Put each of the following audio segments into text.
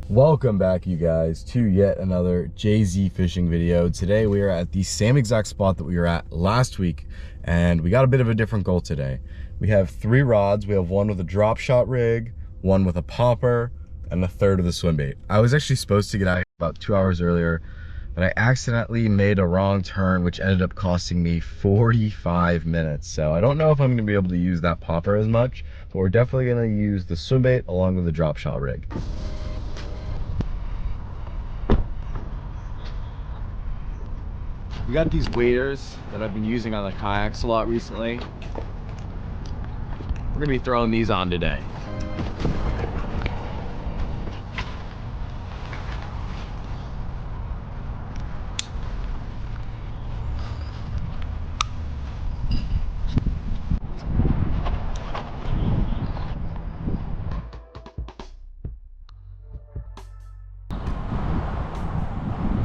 Welcome back, you guys, to yet another JZ fishing video. Today we are at the same exact spot that we were at last week, and we got a bit of a different goal today. We have 3 rods. We have one with a drop shot rig, one with a popper, and a third of the swim bait. I was actually supposed to get out about 2 hours earlier, but I accidentally made a wrong turn, which ended up costing me 45 minutes. So I don't know if I'm gonna be able to use that popper as much, but we're definitely gonna use the swim bait along with the drop shot rig. We got these waders that I've been using on the kayaks a lot recently. We're gonna be throwing these on today.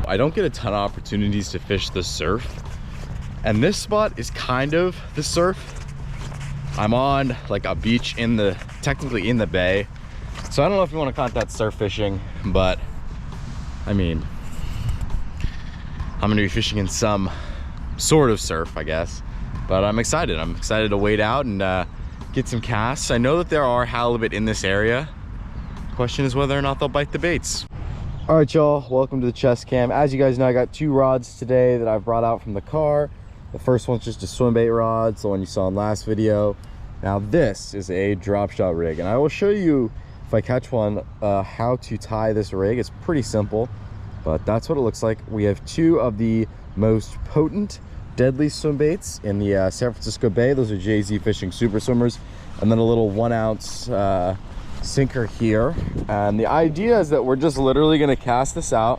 I don't get a ton of opportunities to fish the surf, and this spot is kind of the surf. I'm on like a beach technically in the bay, so I don't know if you want to count that surf fishing, but I mean, I'm gonna be fishing in some sort of surf, I guess. But I'm excited to wade out and get some casts. I know that there are halibut in this area. The question is whether or not they'll bite the baits. All right, y'all, welcome to the chest cam. As you guys know, I got 2 rods today that I've brought out from the car. The first one's just a swim bait rod, it's the one you saw in last video. Now this is a drop shot rig, and I will show you, if I catch one, how to tie this rig. It's pretty simple, but that's what it looks like. We have 2 of the most potent, deadly swim baits in the San Francisco Bay. Those are JZFishing Super Swimmers, and then a little 1 ounce sinker here. And the idea is that we're just literally going to cast this out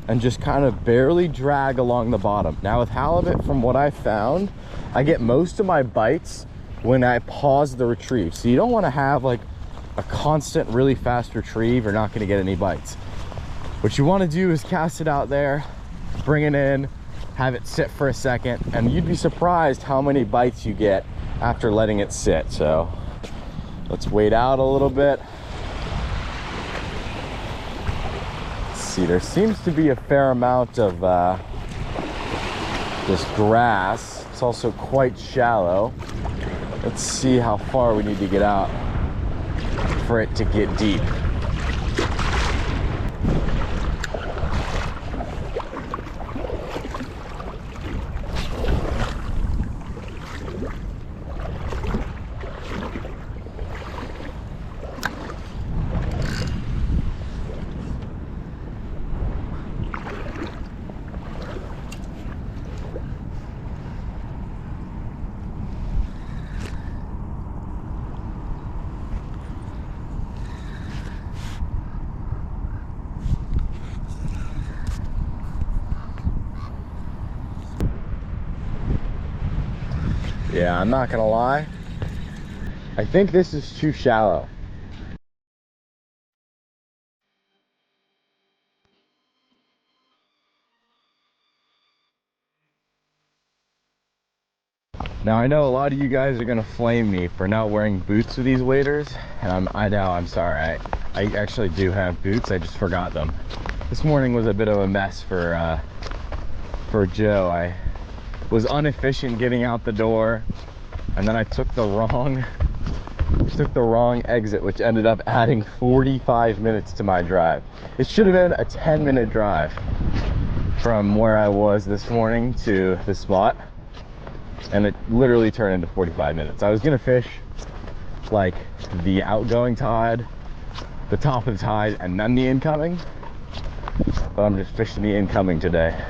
and just kind of barely drag along the bottom. Now with halibut, from what I found, I get most of my bites when I pause the retrieve. So you don't want to have like a constant really fast retrieve. You're not going to get any bites. What you want to do is cast it out there, bring it in, have it sit for a second, and you'd be surprised how many bites you get after letting it sit. So let's wade out a little bit. Let's see, there seems to be a fair amount of this grass. It's also quite shallow. Let's see how far we need to get out for it to get deep. Yeah, I'm not gonna lie, I think this is too shallow. Now I know a lot of you guys are gonna flame me for not wearing boots with these waders, and I know, I'm sorry. I actually do have boots, I just forgot them. This morning was a bit of a mess for Joe. I was inefficient getting out the door, and then I took the wrong exit, which ended up adding 45 minutes to my drive. It should have been a 10-minute drive from where I was this morning to the spot, and it literally turned into 45 minutes. I was gonna fish like the outgoing tide, the top of the tide, and then the incoming, but I'm just fishing the incoming today.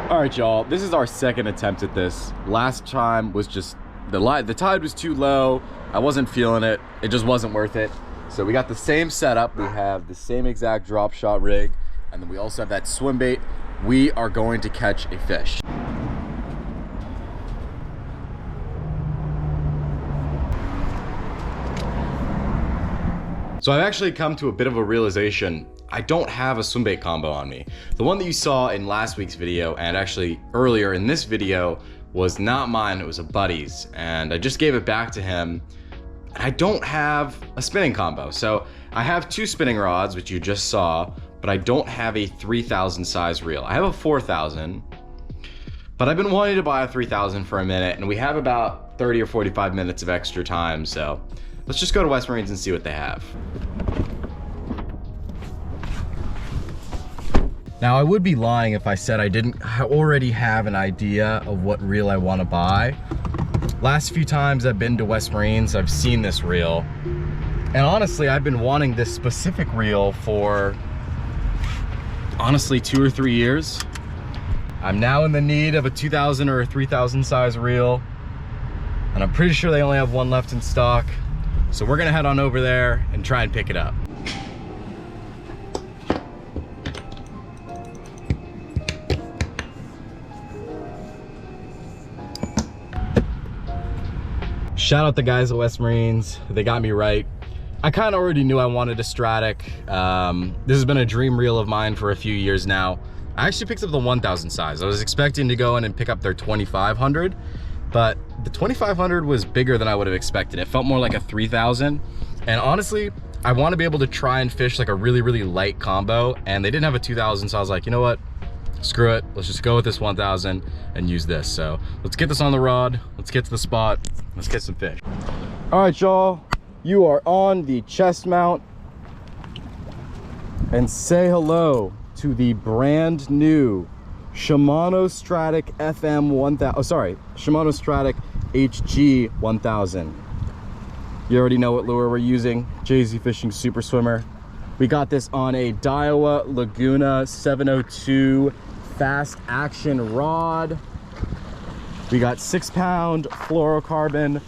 All right, y'all, this is our second attempt at this. Last time was just the tide was too low. I wasn't feeling it. It just wasn't worth it. So we got the same setup. We have the same exact drop shot rig, and then we also have that swim bait we are going to catch a fish. So I've actually come to a bit of a realization. I don't have a swim bait combo on me. The one that you saw in last week's video and actually earlier in this video was not mine, it was a buddy's, and I just gave it back to him. And I don't have a spinning combo. So I have 2 spinning rods, which you just saw, but I don't have a 3000 size reel. I have a 4000, but I've been wanting to buy a 3000 for a minute, and we have about 30 or 45 minutes of extra time, so let's just go to West Marines and see what they have. Now, I would be lying if I said I didn't already have an idea of what reel I want to buy. Last few times I've been to West Marines, I've seen this reel. And honestly, I've been wanting this specific reel for, honestly, 2 or 3 years. I'm now in the need of a 2000 or a 3000 size reel. And I'm pretty sure they only have one left in stock. So we're gonna head on over there and try and pick it up. Shout out the guys at West Marines, they got me right. I kind of already knew I wanted a Stratic. This has been a dream reel of mine for a few years now. I actually picked up the 1000 size. I was expecting to go in and pick up their 2500, but the 2500 was bigger than I would have expected. It felt more like a 3000. And honestly, I want to be able to try and fish like a really, really light combo, and they didn't have a 2000, so I was like, you know what? Screw it, let's just go with this 1000 and use this. So let's get this on the rod, let's get to the spot, let's get some fish. All right, y'all, you are on the chest mount, and say hello to the brand new Shimano Stratic FM 1000, oh sorry, Shimano Stratic HG 1000. You already know what lure we're using, JZFishing Super Swimmer. We got this on a Daiwa Laguna 702 fast action rod. We got 6-pound fluorocarbon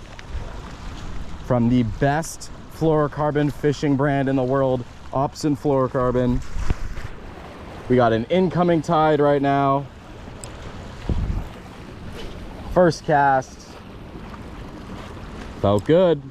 from the best fluorocarbon fishing brand in the world, Opsin Fluorocarbon. We got an incoming tide right now. First cast. Felt good.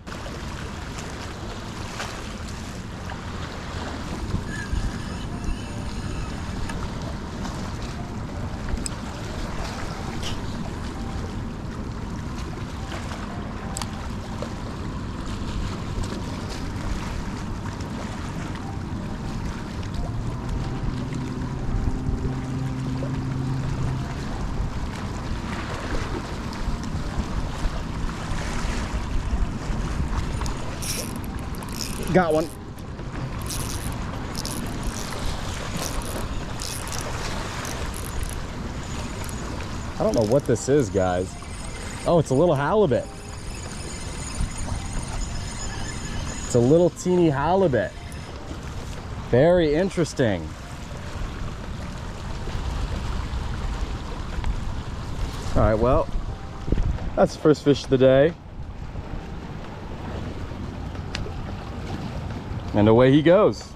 Got one. I don't know what this is, guys. Oh, it's a little halibut. It's a little teeny halibut. Very interesting. All right, well, that's the first fish of the day. And away he goes.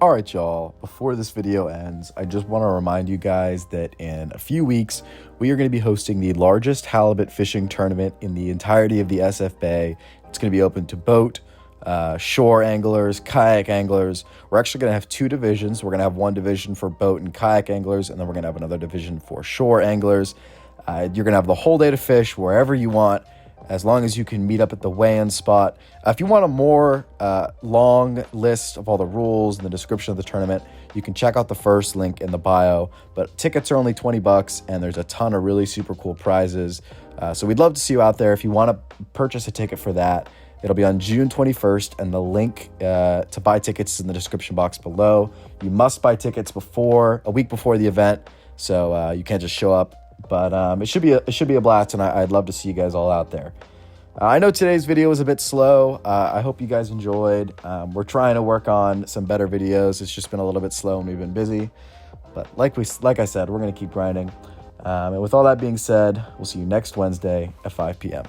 All right, y'all, before this video ends, I just want to remind you guys that in a few weeks, we are going to be hosting the largest halibut fishing tournament in the entirety of the SF Bay. It's going to be open to boat, shore anglers, kayak anglers. We're actually going to have 2 divisions. We're going to have one division for boat and kayak anglers, and then we're going to have another division for shore anglers. You're going to have the whole day to fish wherever you want, as long as you can meet up at the weigh-in spot. If you want a more long list of all the rules and the description of the tournament, you can check out the first link in the bio. But tickets are only $20, and there's a ton of really super cool prizes. So we'd love to see you out there. If you want to purchase a ticket for that, it'll be on June 21st, and the link to buy tickets is in the description box below. You must buy tickets a week before the event, so you can't just show up. But it should be a blast, and I'd love to see you guys all out there. I know today's video was a bit slow. I hope you guys enjoyed. We're trying to work on some better videos. It's just been a little bit slow and we've been busy. But like I said, we're going to keep grinding. And with all that being said, we'll see you next Wednesday at 5 p.m.